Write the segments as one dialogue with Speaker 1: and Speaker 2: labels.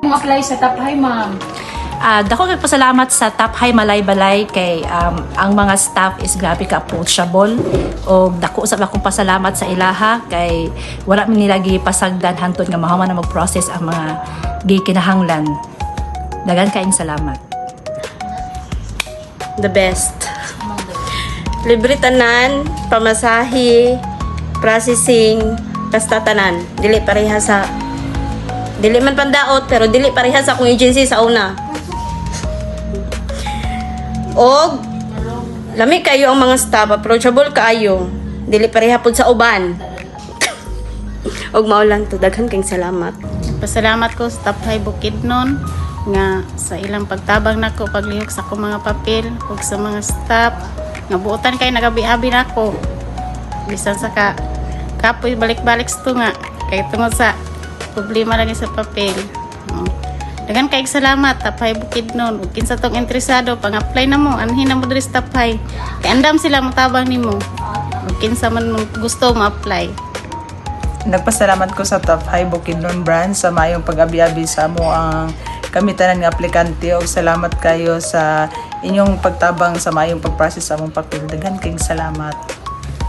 Speaker 1: mong apply sa Top High, ma'am?
Speaker 2: Dako kay pasalamat sa Top High Malay-Balay kay ang mga staff is grabe ka approachable o dako sa akong pasalamat sa ilaha kay wala man nila gipasagdan hantod nga mahuman na mag-process ang mga gikinahanglan. Dagan kaayong salamat.
Speaker 3: The best. Libre tanan, pamasahe, processing, basta tanan. Dili man pandaot pero dili pareha sa akong agency sa una. Og lami kayo ang mga staff, approachable kaayo. Dili pareha pud sa uban. Og mao lang to, daghan kayong salamat.
Speaker 4: Pasalamat ko sa Top High Bukidnon nga sa ilang pagtabang nako paglihok sa akong mga papel ug sa mga staff nga buotan kay nagabi-abi nako. Bisan sa kapoy balik-balik sto nga kay tungod sa problema lagi sa papel. Dagan kayong salamat Top High Bukidnon ug kinsa tong interesado pang-apply na mo anhin na mo diri sa Top High kay andam sila matabang nimo ug kinsa man gusto ma-apply.
Speaker 5: Nagpasalamat ko sa Top High Bukidnon branch sa mayong pag-abi-abi sa amo ang kamitanan nga aplikante ug salamat kayo sa inyong pagtabang sa mayong pag-process sa among papel. Dagan kayong salamat.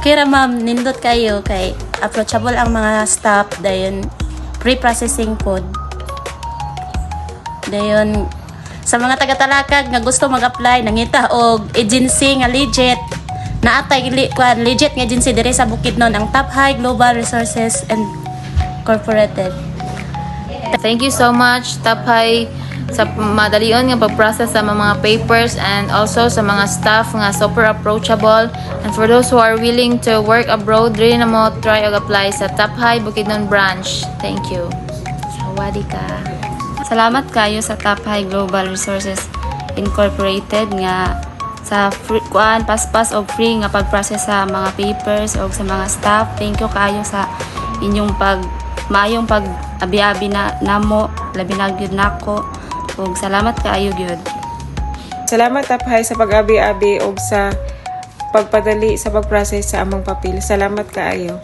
Speaker 6: Kira ma'am, nindot kayo kay approachable ang mga staff dayon pre-processing food. Dayon sa mga taga-Talakag nga gusto mag-apply nangita og agency nga legit naatay legit nga agency dire sa Bukidnon ang Top High Global Resources Incorporated.
Speaker 7: Thank you so much Top High sa madalion nga pag-process sa mga papers and also sa mga staff nga super approachable, and for those who are willing to work abroad dili na mo try og apply sa Top High Bukidnon branch. Thank you.
Speaker 6: Sawadika. Salamat kayo sa Top High Global Resources Incorporated nga sa free paspas og free nga pag-process sa mga papers o sa mga staff. Thank you kayo sa inyong mayong pag-abi-abi na namo labi na gyud nako ug salamat kaayo gyud.
Speaker 8: Salamat Top High sa pag-abi-abi og sa pagpadali sa pag-process sa among papel. Salamat kaayo.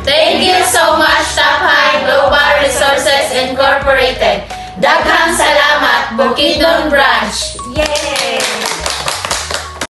Speaker 9: Thank you so much Top High Global Resources Incorporated. Daghang salamat Bukidnon branch. Yay!